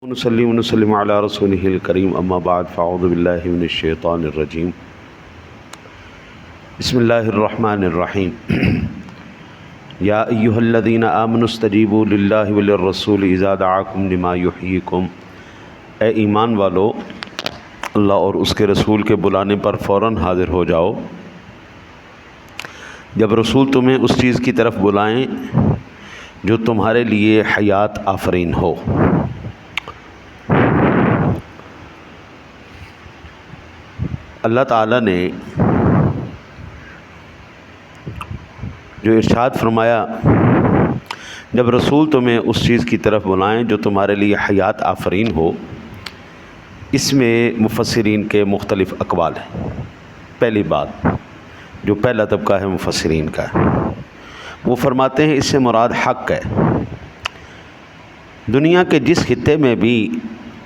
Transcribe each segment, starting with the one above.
نصلی و نسلم علی رسولہ الکریم اما بعد فاعوذ باللہ من الشیطان الرجیم بسم اللہ الرحمن الرحیم یا ایہا الذین آمنوا استجیبوا للہ وللرسول اذا دعاکم لما یحییکم، اے ایمان والو اللہ اور اس کے رسول کے بلانے پر فوراً حاضر ہو جاؤ جب رسول تمہیں اس چیز کی طرف بلائیں جو تمہارے لیے حیات آفرین ہو۔ اللہ تعالیٰ نے جو ارشاد فرمایا جب رسول تمہیں اس چیز کی طرف بلائیں جو تمہارے لیے حیات آفرین ہو، اس میں مفسرین کے مختلف اقوال ہیں۔ پہلی بات جو پہلا طبقہ ہے مفسرین کا، وہ فرماتے ہیں اس سے مراد حق ہے۔ دنیا کے جس خطے میں بھی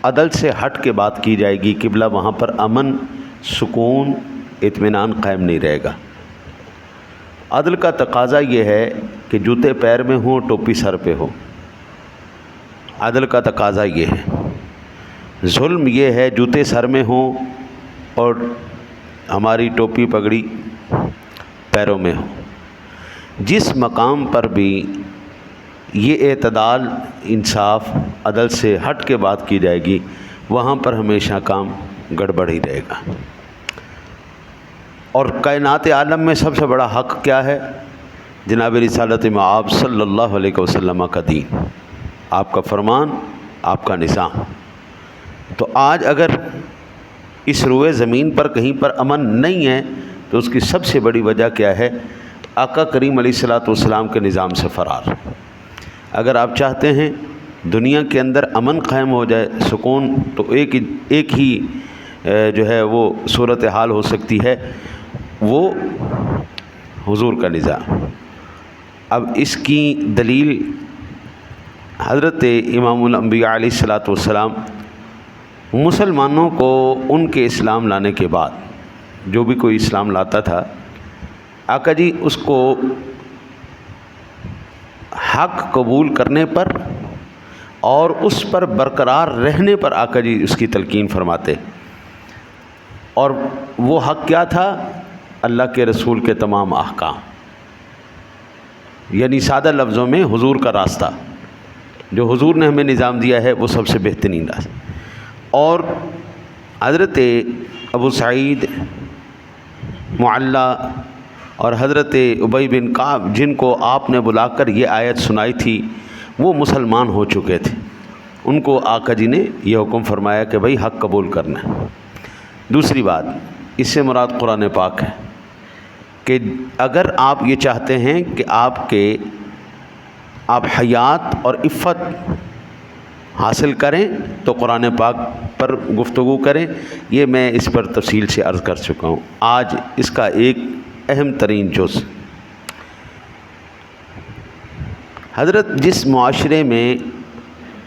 عدل سے ہٹ کے بات کی جائے گی قبلہ، وہاں پر امن، سکون، اطمینان قائم نہیں رہے گا۔ عدل کا تقاضا یہ ہے کہ جوتے پیر میں ہوں، ٹوپی سر پہ ہو۔ عدل کا تقاضا یہ ہے۔ ظلم یہ ہے جوتے سر میں ہوں اور ہماری ٹوپی پگڑی پیروں میں ہو۔ جس مقام پر بھی یہ اعتدال، انصاف، عدل سے ہٹ کے بات کی جائے گی، وہاں پر ہمیشہ کام گڑبڑ ہی رہے گا۔ اور کائنات عالم میں سب سے بڑا حق کیا ہے؟ جناب رسالت مآب صلی اللہ علیہ وسلم کا دین، آپ کا فرمان، آپ کا نظام۔ تو آج اگر اس روئے زمین پر کہیں پر امن نہیں ہے تو اس کی سب سے بڑی وجہ کیا ہے؟ آقا کریم علیہ الصلوۃ والسلام کے نظام سے فرار۔ اگر آپ چاہتے ہیں دنیا کے اندر امن قائم ہو جائے، سکون، تو ایک ہی جو ہے وہ صورتحال ہو سکتی ہے، وہ حضور کا نظام۔ اب اس کی دلیل حضرت امام الانبیاء علیہ الصلوۃ والسلام مسلمانوں کو ان کے اسلام لانے کے بعد، جو بھی کوئی اسلام لاتا تھا، آقا جی اس کو حق قبول کرنے پر اور اس پر برقرار رہنے پر آقا جی اس کی تلقین فرماتے۔ اور وہ حق کیا تھا؟ اللہ کے رسول کے تمام احکام، یعنی سادہ لفظوں میں حضور کا راستہ، جو حضور نے ہمیں نظام دیا ہے وہ سب سے بہترین راستہ۔ اور حضرت ابو سعید معلّہ اور حضرت ابی بن کعب، جن کو آپ نے بلا کر یہ آیت سنائی تھی، وہ مسلمان ہو چکے تھے۔ ان کو آقا جی نے یہ حکم فرمایا کہ بھائی حق قبول کرنا ہے۔ دوسری بات، اس سے مراد قرآن پاک ہے کہ اگر آپ یہ چاہتے ہیں کہ آپ حیات اور عفت حاصل کریں تو قرآن پاک پر گفتگو کریں۔ یہ میں اس پر تفصیل سے عرض کر چکا ہوں۔ آج اس کا ایک اہم ترین جز، حضرت جس معاشرے میں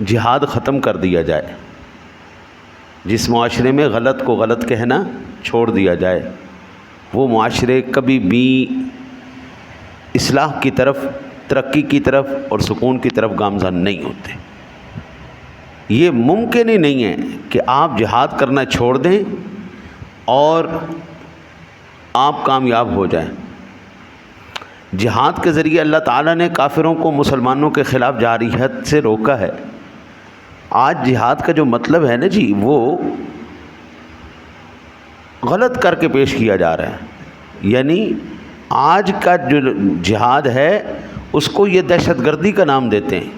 جہاد ختم کر دیا جائے، جس معاشرے میں غلط کو غلط کہنا چھوڑ دیا جائے، وہ معاشرے کبھی بھی اصلاح کی طرف، ترقی کی طرف اور سکون کی طرف گامزن نہیں ہوتے۔ یہ ممکن ہی نہیں ہے کہ آپ جہاد کرنا چھوڑ دیں اور آپ کامیاب ہو جائیں۔ جہاد کے ذریعے اللہ تعالیٰ نے کافروں کو مسلمانوں کے خلاف جارحیت سے روکا ہے۔ آج جہاد کا جو مطلب ہے نا جی، وہ غلط کر کے پیش کیا جا رہا ہے۔ یعنی آج کا جو جہاد ہے اس کو یہ دہشت گردی کا نام دیتے ہیں۔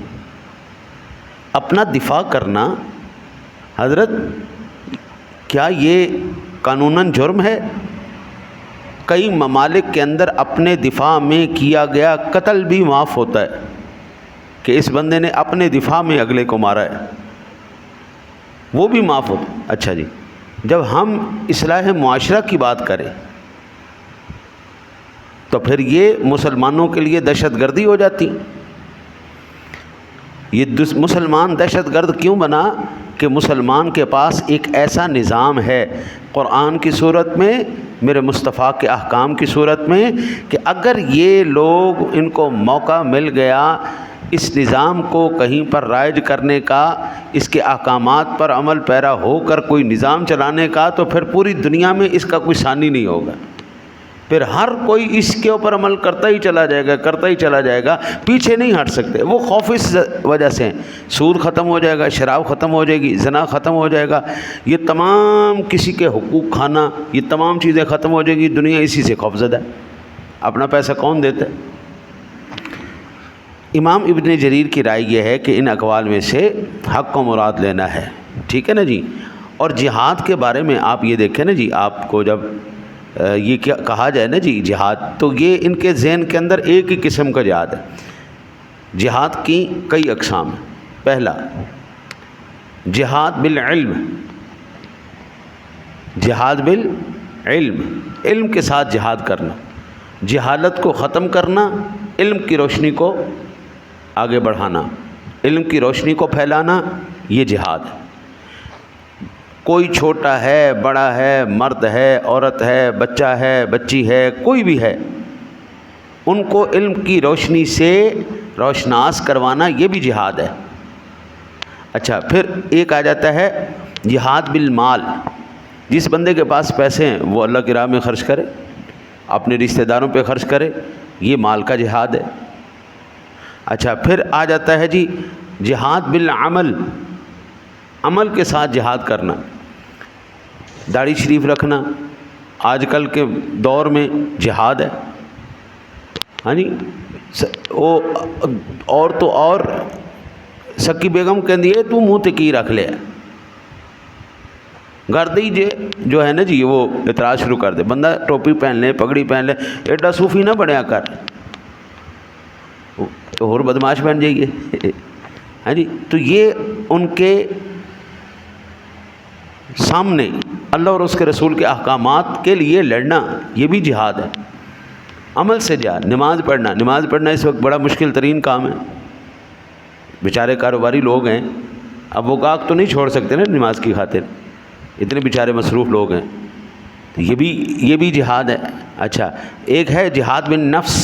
اپنا دفاع کرنا، حضرت کیا یہ قانوناً جرم ہے؟ کئی ممالک کے اندر اپنے دفاع میں کیا گیا قتل بھی معاف ہوتا ہے کہ اس بندے نے اپنے دفاع میں اگلے کو مارا ہے، وہ بھی معاف ہوتا ہے۔ اچھا جی، جب ہم اصلاح معاشرہ کی بات کریں تو پھر یہ مسلمانوں کے لیے دہشت گردی ہو جاتی۔ یہ مسلمان دہشت گرد کیوں بنا؟ کہ مسلمان کے پاس ایک ایسا نظام ہے قرآن کی صورت میں، میرے مصطفیٰ کے احکام کی صورت میں، کہ اگر یہ لوگ، ان کو موقع مل گیا اس نظام کو کہیں پر رائج کرنے کا، اس کے احکامات پر عمل پیرا ہو کر کوئی نظام چلانے کا، تو پھر پوری دنیا میں اس کا کوئی ثانی نہیں ہوگا۔ پھر ہر کوئی اس کے اوپر عمل کرتا ہی چلا جائے گا، پیچھے نہیں ہٹ سکتے۔ وہ خوف اس وجہ سے سود ختم ہو جائے گا، شراب ختم ہو جائے گی، زنا ختم ہو جائے گا، یہ تمام کسی کے حقوق کھانا، یہ تمام چیزیں ختم ہو جائے گی۔ دنیا اسی سے خوفزدہ ہے۔ اپنا پیسہ کون دیتا ہے؟ امام ابن جریر کی رائے یہ ہے کہ ان اقوال میں سے حق کو مراد لینا ہے، ٹھیک ہے نا جی۔ اور جہاد کے بارے میں آپ یہ دیکھیں نا جی، آپ کو جب یہ کیا کہا جائے نا جی جہاد، تو یہ ان کے ذہن کے اندر ایک ہی قسم کا جہاد ہے۔ جہاد کی کئی اقسام ہیں۔ پہلا جہاد بالعلم، جہاد بالعلم، علم کے ساتھ جہاد کرنا، جہالت کو ختم کرنا، علم کی روشنی کو آگے بڑھانا، علم کی روشنی کو پھیلانا، یہ جہاد ہے۔ کوئی چھوٹا ہے، بڑا ہے، مرد ہے، عورت ہے، بچہ ہے، بچی ہے، کوئی بھی ہے، ان کو علم کی روشنی سے روشناس کروانا، یہ بھی جہاد ہے۔ اچھا، پھر ایک آ جاتا ہے جہاد بالمال، جس بندے کے پاس پیسے ہیں وہ اللہ کی راہ میں خرچ کرے، اپنے رشتہ داروں پہ خرچ کرے، یہ مال کا جہاد ہے۔ اچھا، پھر آ جاتا ہے جی جہاد بالعمل، عمل کے ساتھ جہاد کرنا، داڑھی شریف رکھنا آج کل کے دور میں جہاد ہے، ہاں جی۔ اور سکی بیگم کہندی ہے تو منہ تے کی رکھ لیا، گردی جو ہے نا جی وہ اعتراض شروع کر دے، بندہ ٹوپی پہن لے، پگڑی پہن لے، ایڈا صوفی نہ بنیا کر، تو اور بدماش بن جائیے، ہاں جی۔ تو یہ ان کے سامنے اللہ اور اس کے رسول کے احکامات کے لیے لڑنا، یہ بھی جہاد ہے۔ عمل سے جہاد، نماز پڑھنا اس وقت بڑا مشکل ترین کام ہے۔ بیچارے کاروباری لوگ ہیں، اب وہ گاہک تو نہیں چھوڑ سکتے نا نماز کی خاطر، اتنے بیچارے مصروف لوگ ہیں، تو یہ بھی جہاد ہے۔ اچھا، ایک ہے جہاد بالنفس،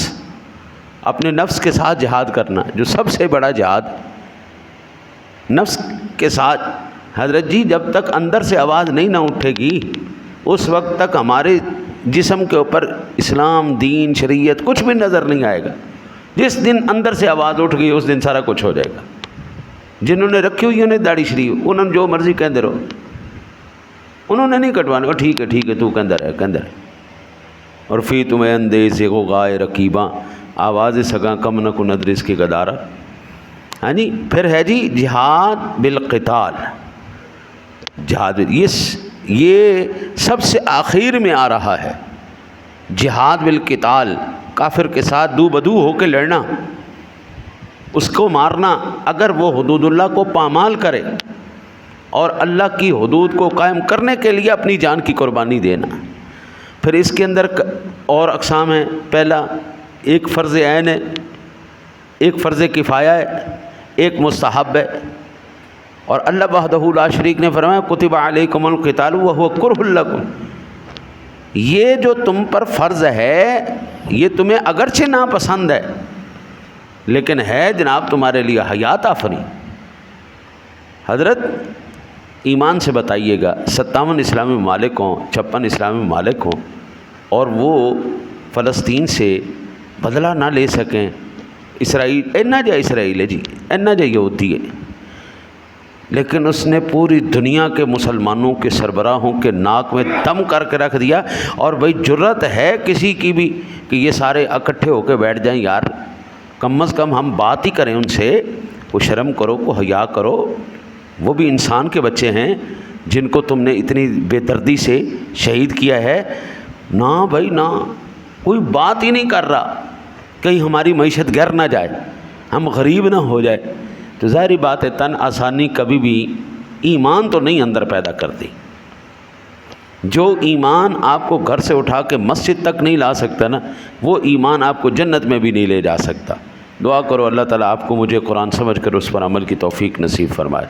اپنے نفس کے ساتھ جہاد کرنا، جو سب سے بڑا جہاد نفس کے ساتھ۔ حضرت جی جب تک اندر سے آواز نہیں نہ اٹھے گی، اس وقت تک ہمارے جسم کے اوپر اسلام، دین، شریعت کچھ بھی نظر نہیں آئے گا۔ جس دن اندر سے آواز اٹھ گئی اس دن سارا کچھ ہو جائے گا۔ جنہوں نے رکھی ہوئی انہیں داڑھی شریف، انہوں نے جو مرضی کہندے رہو، انہوں نے نہیں کٹوانے، ٹھیک ہے تو کہندہ رہے۔ اور فی تمہیں اندیز سے غائے رقیباں، آواز سگاں کم نہ کو ندرس کی گدارہ، ہاں جی۔ پھر ہے جی جہاد بالقتال، جہاد یہ سب سے آخر میں آ رہا ہے۔ جہاد بالقتال، کافر کے ساتھ دو بدو ہو کے لڑنا، اس کو مارنا اگر وہ حدود اللہ کو پامال کرے، اور اللہ کی حدود کو قائم کرنے کے لیے اپنی جان کی قربانی دینا۔ پھر اس کے اندر اور اقسام ہیں۔ پہلا ایک فرض عین ہے، ایک فرض کفایہ ہے، ایک مستحب ہے۔ اور اللہ وحدہ لا شریک نے فرمایا کتب علیکم القتال وہو کرہ لکم، یہ جو تم پر فرض ہے یہ تمہیں اگرچہ ناپسند ہے لیکن ہے جناب تمہارے لیے حیات آفریں۔ حضرت ایمان سے بتائیے گا 57 اسلامی ممالک ہوں، 56 اسلامی ممالک ہوں، اور وہ فلسطین سے بدلہ نہ لے سکیں، اسرائیل اینا جا اسرائیل ہے جی، اینا جا یہودی ہے، لیکن اس نے پوری دنیا کے مسلمانوں کے سربراہوں کے ناک میں دم کر کے رکھ دیا۔ اور بھائی جرت ہے کسی کی بھی کہ یہ سارے اکٹھے ہو کے بیٹھ جائیں، یار کم از کم ہم بات ہی کریں ان سے، کو شرم کرو، کو حیا کرو، وہ بھی انسان کے بچے ہیں جن کو تم نے اتنی بے دردی سے شہید کیا ہے۔ نہ بھائی نہ، کوئی بات ہی نہیں کر رہا، کہیں ہماری معیشت گر نہ جائے، ہم غریب نہ ہو جائے۔ تو ظاہری بات ہے تن آسانی کبھی بھی ایمان تو نہیں اندر پیدا کرتی۔ جو ایمان آپ کو گھر سے اٹھا کے مسجد تک نہیں لا سکتا نا، وہ ایمان آپ کو جنت میں بھی نہیں لے جا سکتا۔ دعا کرو اللہ تعالیٰ آپ کو مجھے قرآن سمجھ کر اس پر عمل کی توفیق نصیب فرمائے۔